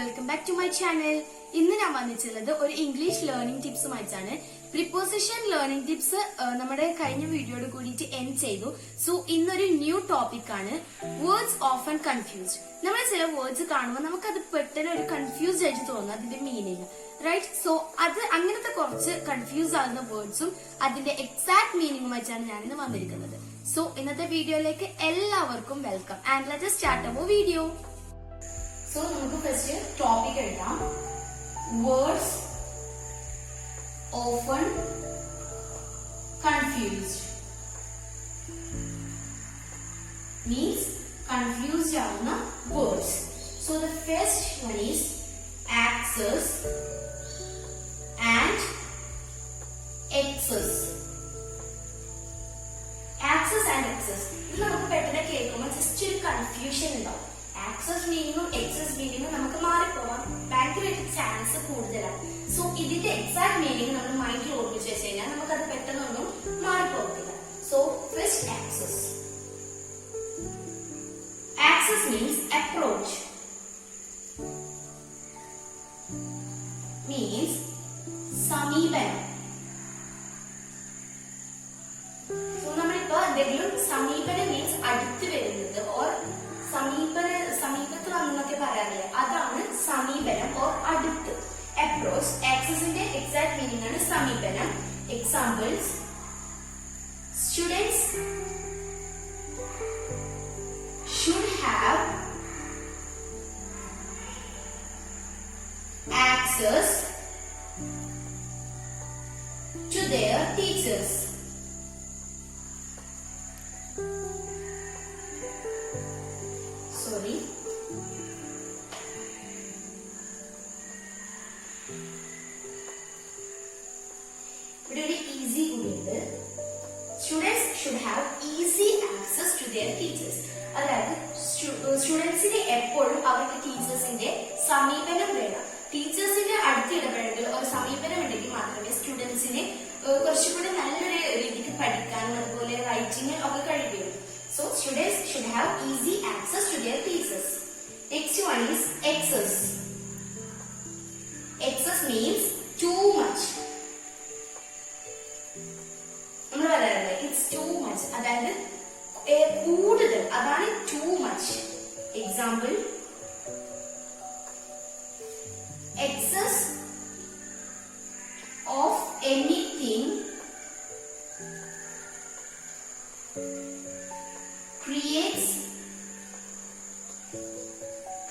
Welcome back to my channel. ഇന്ന് ഞാൻ വന്നിട്ടുള്ളത് ഒരു ഇംഗ്ലീഷ് ലേണിംഗ് ടിപ്സുമായിട്ടാണ്. പ്രിപ്പോസിഷൻ ലേണിംഗ് ടിപ്സ് നമ്മുടെ കഴിഞ്ഞ വീഡിയോയോട് കൂടിയിട്ട് എൻഡ് ചെയ്തു. സോ ഇന്നൊരു ന്യൂ ടോപ്പിക് ആണ് വേർഡ്സ് ഓഫൻ കൺഫ്യൂസ്ഡ്. നമ്മൾ ചില വേർഡ്സ് കാണുമ്പോൾ നമുക്കത് പെട്ടെന്ന് ഒരു കൺഫ്യൂസ്ഡ് ആയിട്ട് തോന്നുന്നു അതിന്റെ മീനിങ്, റൈറ്റ്? സോ അത് അങ്ങനത്തെ കുറച്ച് കൺഫ്യൂസ് ആകുന്ന വേർഡ്സും അതിന്റെ എക്സാക്ട് മീനിങ്ങുമായിട്ടാണ് ഞാൻ ഇന്ന് വന്നിരിക്കുന്നത്. സോ ഇന്നത്തെ വീഡിയോയിലേക്ക് എല്ലാവർക്കും welcome and let us start our video. So നമുക്ക് ഫസ്റ്റ് ടോപ്പിക് എഴുതാം. Words often confused means confused ആവുന്ന words. So the first one is access and excess. Access and excess ഇത് നമുക്ക് പെട്ടെന്ന് കേൾക്കുമ്പോൾ ജസ്റ്റ് ഒരു കൺഫ്യൂഷൻ ഉണ്ടാവും. ആക്സസ് മീനിങ്ങും എക്സസ് മീനിങ്ങും നമുക്ക് മാറിപ്പോവാൻ ഭയങ്കരമായിട്ട് ചാൻസ് കൂടുതലാണ്. സോ ഇതിന്റെ എക്സാക്ട് മീനിങ് നമ്മൾ മൈൻഡിൽ ഓർമ്മിച്ച് വെച്ച് കഴിഞ്ഞാൽ നമുക്കത് പെട്ടെന്നൊന്നും മാറിപ്പോകത്തില്ല. So first access. Access means approach, means സമീപനം. എന്തെങ്കിലും സമീപനം മീൻസ് അടുത്ത് വരുന്നത് ഓർ സമീപത്ത് വന്നൊക്കെ പറയാറില്ലേ, അതാണ് സമീപനം ഓർ അടുത്ത്. അപ്രോച്ച്. ആക്സസിന്റെ എക്സാക്ട് മീനിങ് ആണ് സമീപനം. Examples: students should have access to their teachers. Sorry. ഇവിടെ ഒരു ഈസി കൂടിയുണ്ട്. Students should have easy access to their teachers. അതായത് സ്റ്റുഡൻസിന് എപ്പോഴും അവർക്ക് ടീച്ചേഴ്സിന്റെ സമീപനം വേണം. ടീച്ചേഴ്സിന്റെ അടുത്ത് ഇടപെടൽ ഒരു സമീപനം ഉണ്ടെങ്കിൽ മാത്രമേ സ്റ്റുഡൻസിന് കുറച്ചുകൂടി നല്ലൊരു രീതിക്ക് പഠിക്കാനും അതുപോലെ റൈറ്റിംഗ് ഒക്കെ കഴിയുകയുള്ളൂ. So students should have easy access to their teachers. Next one is excess. Excess means too much. നമ്മൾ പറയാറില്ലേ it's too much, അതായത് കൂടുതൽ, അതാണ് too much. Example: excess of anything creates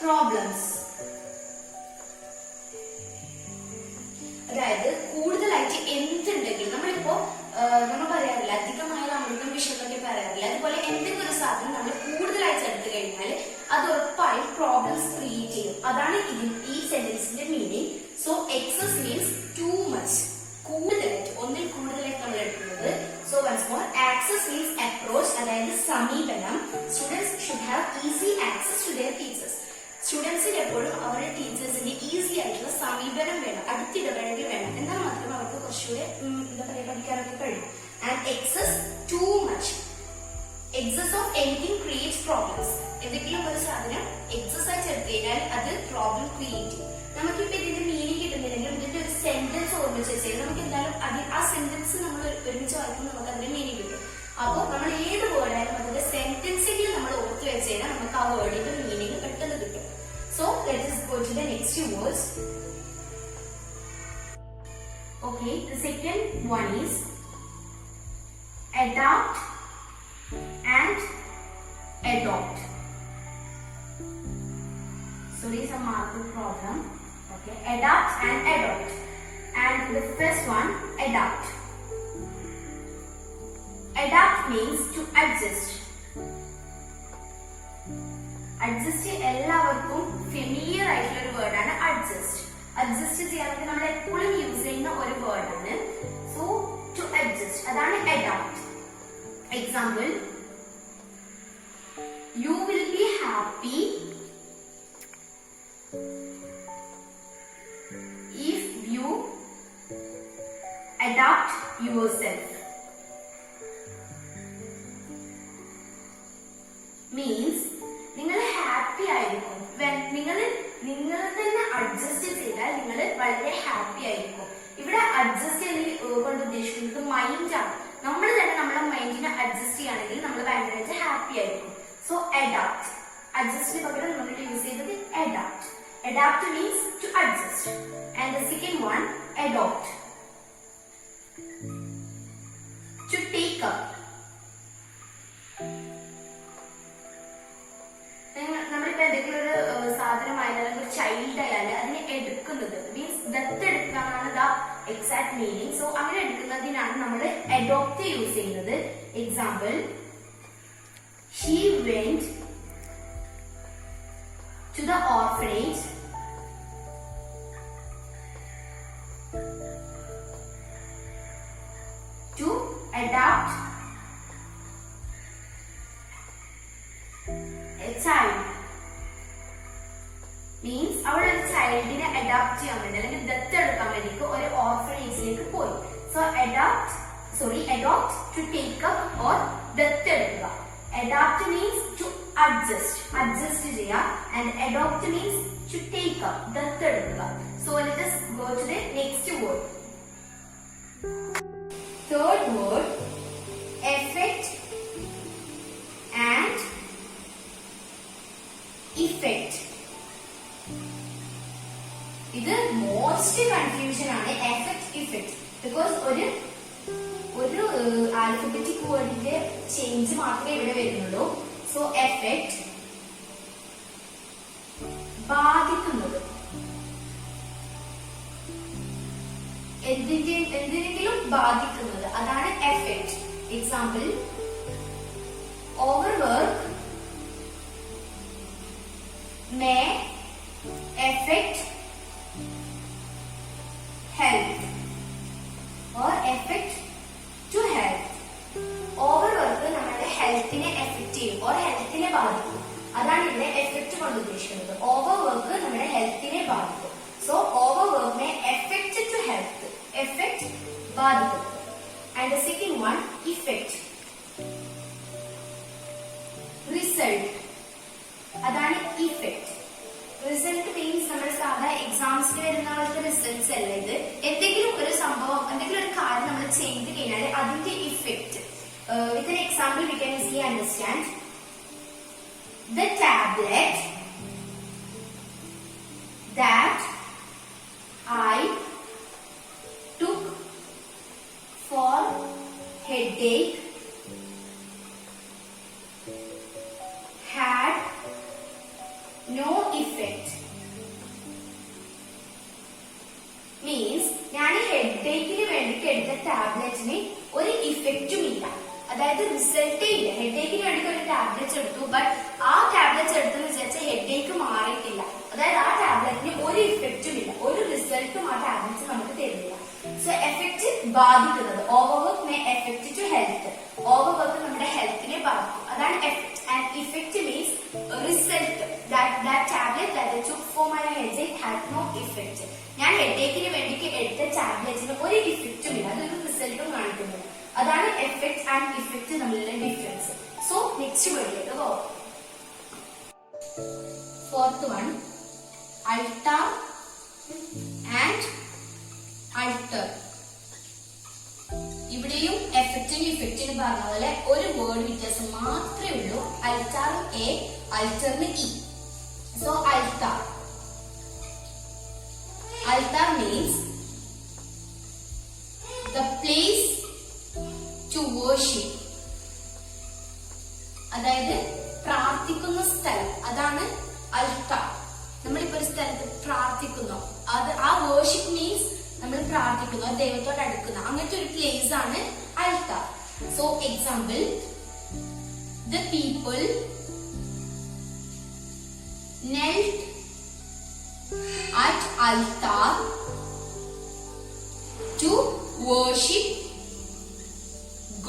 problems. അതായത് കൂടുതലായിട്ട് എന്തുണ്ടെങ്കിലും നമ്മളിപ്പോ നമ്മൾ പറയാറില്ല അധികമായ അമൃതം വിഷമൊക്കെ പറയാറില്ല, അതുപോലെ എന്തെങ്കിലും ഒരു സാധനം നമ്മൾ കൂടുതലായിട്ട് എടുത്തു കഴിഞ്ഞാൽ അത് ഉറപ്പായും പ്രോബ്ലംസ് ക്രിയേറ്റ് ചെയ്യും. അതാണ് ഈ സെന്റൻസിന്റെ meaning. So excess means too much, കൂടുതലായിട്ട്, ഒന്നിൽ കൂടുതലായിട്ട് നമ്മൾ എടുക്കുന്നത്. So once more, access means approach, അതായത് സമീപനം. Students should have easy access to their teachers. സ്റ്റുഡൻസിന് എപ്പോഴും അവരുടെ ടീച്ചേഴ്സിന്റെ ഈസി ആയിട്ടുള്ള സമീപനം വേണം, അടുത്തിടപഴകൽ വേണം, എന്നാൽ മാത്രം അവർക്ക് കുറച്ചുകൂടെ എന്താ പറയുക പഠിക്കാനൊക്കെ കഴിയും. And excess too much. Excess of anything creates problems. എന്തെങ്കിലും ഒരു സാധനം എക്സസ് ആയിട്ട് എടുത്തു കഴിഞ്ഞാൽ അത് പ്രോബ്ലം ക്രിയേറ്റ് ചെയ്യും. നമുക്കിപ്പോ ഇതിന്റെ മീനിങ് കിട്ടുന്നില്ലെങ്കിൽ ഇതിന്റെ ഒരു സെന്റൻസ് ഓർമ്മിച്ച് വെച്ചാൽ നമുക്ക് എന്തായാലും ആ സെന്റൻസ് നമ്മൾ ഒരുമിച്ച് വായിക്കുമ്പോൾ നമുക്ക് അതിന്റെ മീനിങ് കിട്ടും. അപ്പോൾ നമ്മൾ ഏത് വേർഡായാലും അതിന്റെ സെന്റൻസിൽ നമ്മൾ ഓർത്ത് വെച്ച് കഴിഞ്ഞാൽ നമുക്ക് ആ വേർഡിന്റെ മീനിങ് പെട്ടെന്ന് കിട്ടും. So let us go to the next two words. Okay, the second one is adapt and adopt. So there is a marker problem. Okay, adapt and adopt. And the first one, adapt. Adapt means to adjust. Adjust എല്ലാവർക്കും familiar ആയിട്ടുള്ള ഒരു വേർഡാണ് adjust. Adjust ചെയ്യാനൊക്കെ നമ്മൾ എപ്പോഴും use ചെയ്യുന്ന ഒരു വേർഡാണ്. സോ ടു അഡ്ജസ്റ്റ്, അതാണ് adapt. Example: you will be happy if you adapt yourself. Means നിങ്ങൾ ഹാപ്പി ഹാപ്പി ആയിരിക്കും. നിങ്ങൾ തന്നെ അഡ്ജസ്റ്റ് ചെയ്താൽ നിങ്ങൾ വളരെ ഹാപ്പി ആയിരിക്കും. ഇവിടെ അഡ്ജസ്റ്റ് കൊണ്ട് ഉദ്ദേശിക്കുന്നത് മൈൻഡാണ്. നമ്മൾ തന്നെ നമ്മുടെ മൈൻഡിനെ അഡ്ജസ്റ്റ് ചെയ്യുകയാണെങ്കിൽ നമ്മൾ ഭയങ്കരമായിട്ട് ഹാപ്പി ആയിരിക്കും. സോ അഡാപ്റ്റ്, അഡ്ജസ്റ്റിന് പകരം നമ്മൾ യൂസ് ചെയ്തത് adapt. Adapt means to adjust. And the second one adopt, to take up. നമ്മളിപ്പോ എന്തെങ്കിലും ഒരു സാധനമായാലും അല്ലെങ്കിൽ ഒരു ചൈൽഡ് ആയാലും അതിനെ എടുക്കുന്നത് മീൻസ് ദത്തെടുക്കാനാണ് ദ എക്സാക്ട് മീനിങ്. സോ അങ്ങനെ എടുക്കുന്നതിനാണ് നമ്മൾ അഡോപ്റ്റ് യൂസ് ചെയ്യുന്നത്. Example, she went to the orphanage to adopt child. Means അവൾ ഒരു ചൈൽഡിനെ അഡോപ്റ്റ് ചെയ്യാൻ വേണ്ടി അല്ലെങ്കിൽ ദത്തെടുക്കാൻ വേണ്ടിട്ട് ഒരു ഓർഫനേജിലേക്ക് പോയി. So adopt to take up or ദത്തെടുക്കുക. അഡോപ്റ്റ് മീൻസ് ടു അഡ്ജസ്റ്റ് ചെയ്യുക. And adopt means to take up, ദത്തെടുക്കുക. So let us go to the next word. Third word, affect and effect. ഇത് മോസ്റ്റ് കൺഫ്യൂഷൻ ആണ് affect effect. Because ഒരു alphabetic വേർഡിന്റെ change മാത്രമേ ഇവിടെ വരുന്നുള്ളൂ. സോ എഫക്ട് ബാധിക്കുന്നത്, എന്തിനെങ്കിലും ബാധിക്കുന്നത്, അതാണ് affect. Example, overwork may affect health or affect to health. Overwork നമ്മുടെ ഹെൽത്തിനെ എഫക്ട് ചെയ്യും ഓർ ഹെൽത്തിനെ ബാധിക്കും. അതാണ് ഇവിടെ എഫക്ട് കൊണ്ട് ഉദ്ദേശിക്കുന്നത്. ഓവർവർക്ക് നമ്മുടെ ഹെൽത്തിനെ ബാധിക്കും. So overwork may affect to health, affect ബാധിക്കും. And the second one, effect, result, അതാണ് ഇഫക്ട്. റിസൾട്ട് മീൻസ് നമ്മുടെ സാധാ എക്സാംസിന് വരുന്ന പോലത്തെ റിസൾട്ട്സ് അല്ല ഇത്. എന്തെങ്കിലും ഒരു സംഭവം, എന്തെങ്കിലും ഒരു കാര്യം നമ്മൾ ചെയ്ത് കഴിഞ്ഞാൽ അതിന്റെ effect. With an example we can easily understand. The tablet that I took for headache had no effect. Means ഞാൻ ഹെഡേക്കിന് വേണ്ടിട്ട് എടുത്ത ടാബ്ലറ്റിന് ഒരു ഇഫക്റ്റും ഇല്ല, അതായത് റിസൾട്ടേ ഇല്ല. ഹെഡേക്കിന് വേണ്ടിട്ട് ഒരു ടാബ്ലറ്റ് എടുത്തു, ബട്ട് ആ ടാബ്ലറ്റ് എടുത്തെന്ന് വിചാരിച്ച ഹെഡേക്ക് മാറിയിട്ടില്ല. അതായത് ആ ടാബ്ലറ്റിന് ഒരു ഇഫക്റ്റും ഇല്ല, ഒരു റിസൾട്ടും ആ ടാബ്ലറ്റ് നമുക്ക് തരുന്നില്ല. സോ എഫക്റ്റ് ബാധിക്കുന്നത്, ഓവർവർക്ക് മേ എഫക്ട് ടു ഹെൽത്ത്. ഓവർവർക്ക് നമ്മുടെ ഹെൽത്തിനെ ബാധിക്കും, അതാണ് effect. And effect means result. That tablet that I took for my headache had no effect. ഞാൻ ഹെഡേക്കിന് വേണ്ടിട്ട് എടുത്ത ടാബ്ലറ്റിന് ഒരു ഇഫക്റ്റും ഇല്ല, അതൊരു റിസൾട്ടും കാണിക്കുന്നില്ല. അതാണ് എഫക്ട് ആൻഡ് ഇഫക്റ്റ് തമ്മിലുള്ള ഡിഫറൻസ്. സോ നെക്സ്റ്റ് വേർഡിലേക്ക് പോകാം. Fourth one, alter and alter. ഇവിടെയും എഫക്റ്റിന് ഇഫക്റ്റിന് പറഞ്ഞ പോലെ ഒരു വേർഡ് വ്യത്യാസം മാത്രമേ ഉള്ളൂ. അൾട്ടർ എ, അൾട്ടറിന് E. So altar. Altar means the place to worship. അതായത് പ്രാർത്ഥിക്കുന്ന സ്ഥലം, അതാണ് അൾട്ടാർ. നമ്മളിപ്പോ ഒരു സ്ഥലത്ത് പ്രാർത്ഥിക്കുന്നു, അത് ആ വേർഷിപ്പ് മീൻസ് നമ്മൾ പ്രാർത്ഥിക്കുന്നു, ദൈവത്തോട് അടുക്കുന്ന അങ്ങനത്തെ ഒരു പ്ലേസ് ആണ് altar. So example, the people knelt at altar to worship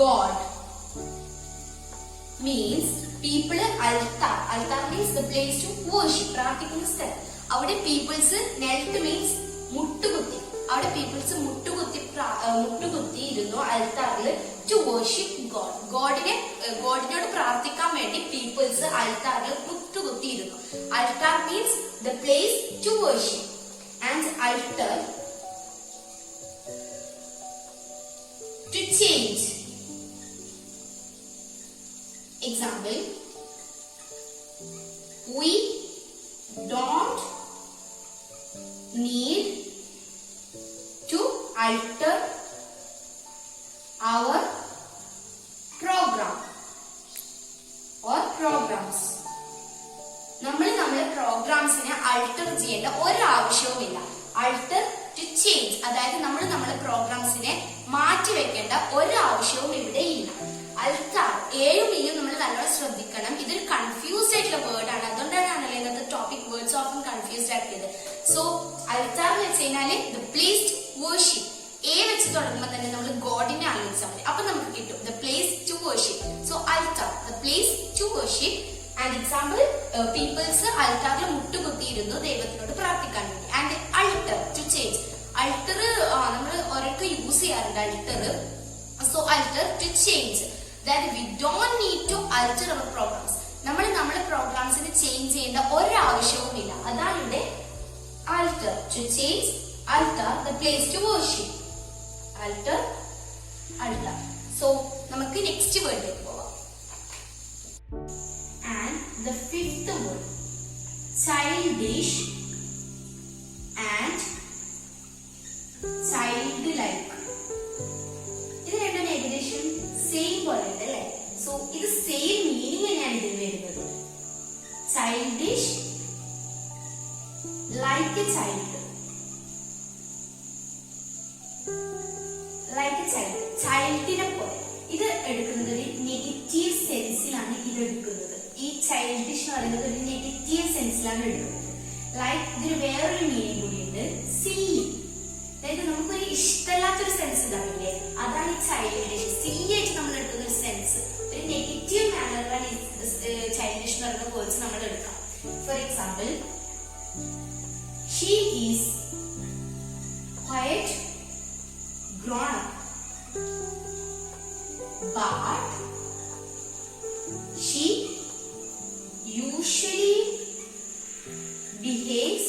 God. Means people altar. Altar means the place to worship. പ്രാർത്ഥിക്കുന്ന സ്ഥലം. അവിടെ peoples knelt means മുട്ടുകുത്തി. അവിടെ peoples മുട്ടുകുത്തി ഇരുന്നു അൽത്താറിൽ ടു വർഷിപ്പ് ഗോഡ്. ഗോഡിനോട് പ്രാർത്ഥിക്കാൻ വേണ്ടി people's അൽത്താറിൽ മുട്ടുകുത്തിയിരുന്നു. Altar means the place to worship. And alter, to change. Example, we don't need to alter our program or programs. നമ്മൾ നമ്മുടെ പ്രോഗ്രാംസിനെ അൾട്ടർ ചെയ്യേണ്ട ഒരാവശ്യവുമില്ല. അൾട്ടർ ടു ചേഞ്ച്, അതായത് നമ്മൾ നമ്മുടെ പ്രോഗ്രാംസിനെ മാറ്റിവെക്കേണ്ട ഒരാവശ്യവും ഇവിടെ ഇല്ല. അൾട്ടാർ, എയും ഇയും നമ്മൾ നല്ലോണം ശ്രദ്ധിക്കണം. ഇതൊരു കൺഫ്യൂസ്ഡ് ആയിട്ടുള്ള വേർഡ് ആണ്. അതുകൊണ്ടാണ് ഇന്നത്തെ ടോപ്പിക് വേർഡ്സ് ഓഫൻ കൺഫ്യൂസ്ഡ് ആക്കിയത്. സോ അൾട്ടാർ എന്ന് വെച്ച് കഴിഞ്ഞാല് the place to worship. A വെച്ച് തുടങ്ങുമ്പോൾ തന്നെ നമ്മൾ ഗോഡിനെ ആലോചിച്ചാൽ മതി. അപ്പൊ നമുക്ക് കിട്ടും the place to worship. So altar, the place to worship. And example, peoples അൾട്ടാറിൽ മുട്ടുകുത്തിയിരുന്നു ദൈവത്തിനോട് പ്രാർത്ഥിക്കാൻ വേണ്ടി. And alter, to change. Alter നമ്മൾ ഒരൊക്കെ യൂസ് ചെയ്യാറുണ്ട് alter. So alter to change, that we don't need to alter our programs. നമ്മൾ നമ്മുടെ പ്രോഗ്രാംസിന് ചേഞ്ച് ചെയ്യേണ്ട ഒരാവശ്യവുമില്ല. അതാണ് ഇവിടെ alter to change. Altar the place to worship. Altar, alter. So നമുക്ക് നെക്സ്റ്റ് വേർഡിലേക്ക് പോവാം. And the fifth word, childish and childlike. ഇത് രണ്ടും ഏകദേശം സെയിം പോലെ ഉണ്ട് അല്ലെ? സോ ഇത് സെയിം മീനിങ് തന്നെയാണ് ഇതിൽ വരുന്നത്. Childish, like a child. Like a child, ചൈൽഡിനെ പോലെ. ഇത് എടുക്കുന്നത് ഒരു നെഗറ്റീവ് സെൻസിലാണ് ഇത് എടുക്കുന്നത്. ഈ ചൈൽഡിഷ് എന്ന് പറയുന്നത് ഒരു നെഗറ്റീവ് സെൻസിലാണ് എടുക്കുന്നത്. ലൈക്ക് ഇതിന് വേറൊരു മീനിങ് കൂടിയുണ്ട്, സില്ലി. അതായത് നമുക്കൊരു ഇഷ്ടമല്ലാത്തൊരു സെൻസ് ഉണ്ടാവില്ലേ, അതാണ് ഈ ചൈൽഡിഷ്. സില്ലി ആയിട്ട് നമ്മൾ എടുക്കുന്ന ഒരു സെൻസ്, ഒരു നെഗറ്റീവ് മാനറിലാണ് ചൈൽഡിഷ് എന്ന് പറയുന്ന വേർഡ്സ് നമ്മൾ എടുക്കാം. For example, she is quiet grown up, but she usually behaves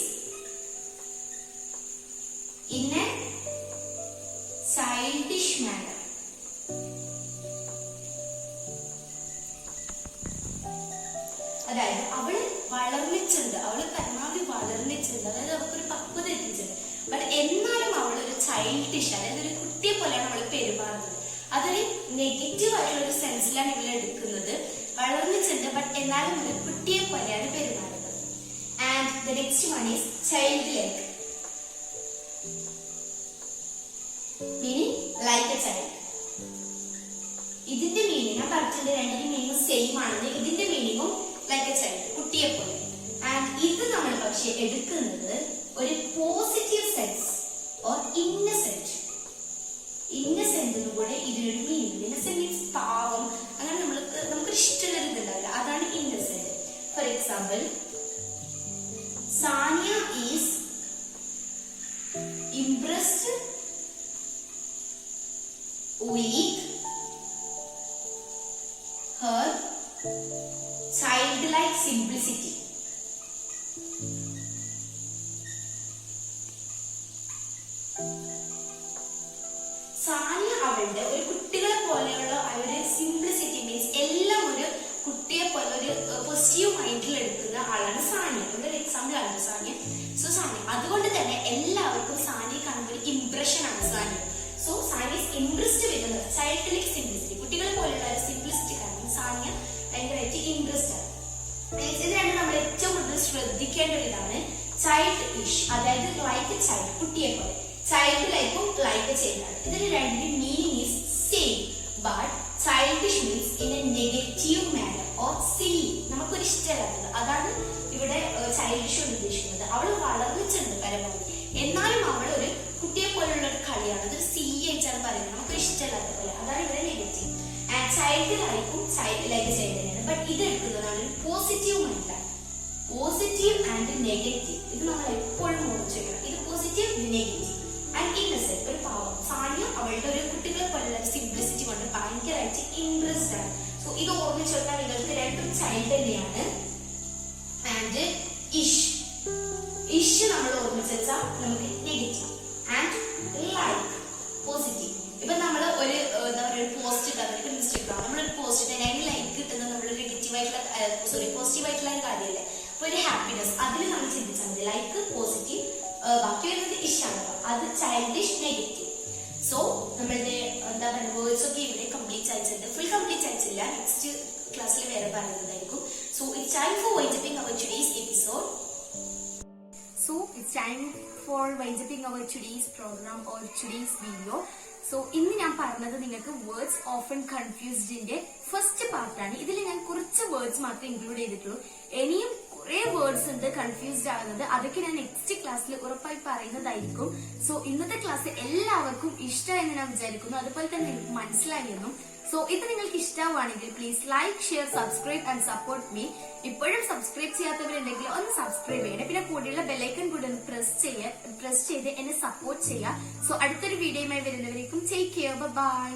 in a childish manner. അതായത് അവള് വളർന്നിട്ടുണ്ട്, അവള് പരമാവധി വളർന്നിട്ടുണ്ട്, അതായത് അവൾക്കൊരു പക്വത എത്തിച്ചിട്ടുണ്ട്. ബട്ട് എന്നാലും അവളൊരു ചൈൽഡിഷ്, അതായത് ഒരു കുട്ടിയെ പോലെയാണ് അവള് പെരുമാറുന്നത്. അതൊരു നെഗറ്റീവ് ആയിട്ടുള്ള ഒരു സെൻസിലാണ് ഇവിടെ എടുക്കുന്നത്. വളർന്നിട്ടുണ്ട് ബട്ട് എന്നാലും ഒരു കുട്ടിയെ പോലെയാണ് പെരുമാറുന്നത്. And the next one is child like, meaning like a child. ഇതിന്റെ മീനിങ് ഞാൻ പറഞ്ഞിട്ടുണ്ട്, രണ്ടിന്റെ മീനിങ് സെയിം ആണെന്ന്. ഇതിന്റെ മീനിങ്ങും ലൈക്ക് എ ചൈൽഡ്, കുട്ടിയെ പോലെ. ആൻഡ് ഇത് നമ്മൾ പക്ഷെ എടുക്കുന്നത് ഒരു പോസിറ്റീവ് സെൻസ് ഓർ ഇന്നസെന്റ്. ഇന്നസെന്റിനും കൂടെ ഇതിനൊരു മീനിങ്. ഇന്നസെന്റ് മീൻസ് പാവം, അങ്ങനെ നമുക്കൊരു ഇഷ്ടമുള്ള ഒരു ഇതുണ്ടാവില്ല, അതാണ് innocent. For example, Sania is impressed with her childlike simplicity. Sania അവളുടെ ഒരു കുട്ടികളെ പോലെയുള്ള അവരുടെ സിംപ്ലിസിറ്റി മീൻസ് എല്ലാം ഒരു കുട്ടിയെ പോലെ ഒരു പോസിറ്റീവ് മൈൻഡിൽ എടുക്കുന്ന ആളാണ് സാനിയ. ഇവിടെ ഒരു എക്സാമ്പിൾ ആണ് സാനിയ. സോ സാനിയ, അതുകൊണ്ട് തന്നെ എല്ലാവർക്കും സാനിയെ കാണുമ്പോൾ ഒരു ഇംപ്രഷൻ ആണ് Sania. So Sania impressed with childlike simplicity, കുട്ടികളെ പോലെയുള്ള ഒരു സിംപ്ലിസിറ്റി കാരണം സാനിയ ഭയങ്കരമായിട്ട് ഇംപ്രസ്ഡ് ആണ്. ഇത് രണ്ടും നമ്മൾ ഏറ്റവും കൂടുതൽ ശ്രദ്ധിക്കേണ്ട ഒരു ഇതാണ് ചൈൽഡ്-ഇഷ്, അതായത് ലൈക്ക് ചൈൽഡ്, കുട്ടിയെ പോലെ. ചൈൽഡ്-ലൈക്കും ലൈക്ക് ചെയ്താണ്. ഇതിന് രണ്ടിന്റെ meaning is same, but childish means in a negative manner or silly, നമുക്കൊരു ഇഷ്ടമല്ലാത്തത്. അതാണ് ഇവിടെ ചൈൽഡിഷ് ഉദ്ദേശിക്കുന്നത്. അവൾ വളർന്നിട്ടുണ്ട് പരമാവധി, എന്നാലും അവൾ ഒരു കുട്ടിയെ പോലുള്ള ഒരു കളിയാണ്, അതൊരു സില്ലി ആയിട്ടാണ് പറയുന്നത്, നമുക്കൊരു ഇഷ്ടമല്ലാത്ത പോലെ. അതാണ് ഇവിടെ നെഗറ്റീവ്. ആൻഡ് ചൈൽഡ്-ലൈക്കും ചൈൽഡ്-ലൈക്ക് ചെയ്തതാണ്. ബട്ട് ഇത് എടുക്കുന്നതാണ് ഒരു പോസിറ്റീവ് മൈൻഡാണ്. പോസിറ്റീവ് ആൻഡ് നെഗറ്റീവ്, ഇത് നമ്മൾ എപ്പോഴും ഓർമ്മിച്ച് വെക്കണം. ഇത് പോസിറ്റീവ്, ഇത് നെഗറ്റീവ്. ആൻഡ് ഇന്നസെന്റ്, ഒരു പാവം. സാനിയ അവളുടെ ഒരു കുട്ടികളെ പോലുള്ള സിംപ്ലിസിറ്റി കൊണ്ട് ഭയങ്കരമായിട്ട് ഇൻട്രസ്റ്റ് ആണ്. സോ ഇത് ഓർമ്മിച്ച് വെക്കാൻ നിങ്ങൾക്ക് രണ്ടും ചൈൽഡ് തന്നെയാണ്. ആൻഡ് ഇഷ്. ഇഷ് നമ്മൾ ഓർമ്മിച്ച് വെച്ചാൽ നമുക്ക് നെഗറ്റീവ്. And like positive. ഇപ്പൊ നമ്മൾ ഒരു എന്താ പറയുക ഒരു പോസ്റ്റ് ഇട്ടാൽ ഇൻസ്റ്റഗ്രാം നമ്മളൊരു പോസ്റ്റ് ഇട്ടാൽ അതിന് ലൈക്ക് കിട്ടുന്നത് നമ്മളൊരു നെഗറ്റീവ് ആയിട്ടുള്ള പോസിറ്റീവ് ആയിട്ടുള്ള ഒരു കാര്യമല്ലേ. അപ്പൊ ഒരു ഹാപ്പിനെസ് അതിൽ നമ്മൾ ചിന്തിച്ചാൽ മതി. ലൈക്ക് പോസിറ്റീവ്, ബാക്കി വരുന്നത് ഇഷാണ്, അത് ചൈൽഡിഷ് നെഗറ്റീവ്. സോ നമ്മളുടെ എന്താ പറയുക വേർഡ്സ് ഒക്കെ ഇവിടെ കംപ്ലീറ്റ് അയച്ചിട്ടുണ്ട്. ഫുൾ കംപ്ലീറ്റ് അയച്ചില്ല, നെക്സ്റ്റ് ക്ലാസ്സിൽ വേറെ പറയുന്നതായിരിക്കും. So it's time for winding up our today's episode. So it's time for winding our today's program or today's video. So ഇന്ന് ഞാൻ പറഞ്ഞത് നിങ്ങൾക്ക് വേർഡ്സ് ഓഫൺ കൺഫ്യൂസ്ഡിന്റെ ഫസ്റ്റ് പാർട്ടാണ്. ഇതിൽ ഞാൻ കുറച്ച് വേർഡ്സ് മാത്രമേ ഇൻക്ലൂഡ് ചെയ്തിട്ടുള്ളൂ. ഇനിയും കുറെ വേർഡ്സ് ഉണ്ട് കൺഫ്യൂസ്ഡ് ആകുന്നത്. അതൊക്കെ ഞാൻ നെക്സ്റ്റ് ക്ലാസ്സിൽ ഉറപ്പായി പറയുന്നതായിരിക്കും. സോ ഇന്നത്തെ ക്ലാസ് എല്ലാവർക്കും ഇഷ്ടമെന്ന് ഞാൻ വിചാരിക്കുന്നു. അതുപോലെ തന്നെ നിങ്ങൾക്ക് മനസ്സിലായിരുന്നു. സോ ഇത് നിങ്ങൾക്ക് ഇഷ്ടമാണെങ്കിൽ please like, share, subscribe and support me. ഇപ്പോഴും സബ്സ്ക്രൈബ് ചെയ്യാത്തവരുണ്ടെങ്കിൽ ഒന്ന് സബ്സ്ക്രൈബ് ചെയ്യണം. പിന്നെ കൂടെയുള്ള ബെല്ലൈക്കൺ കൂടെ ഒന്ന് പ്രസ് ചെയ്ത് എന്നെ സപ്പോർട്ട് ചെയ്യുക. സോ അടുത്തൊരു വീഡിയോയുമായി വരുന്നവരേക്കും ടേക്ക് കെയർ, ബൈ.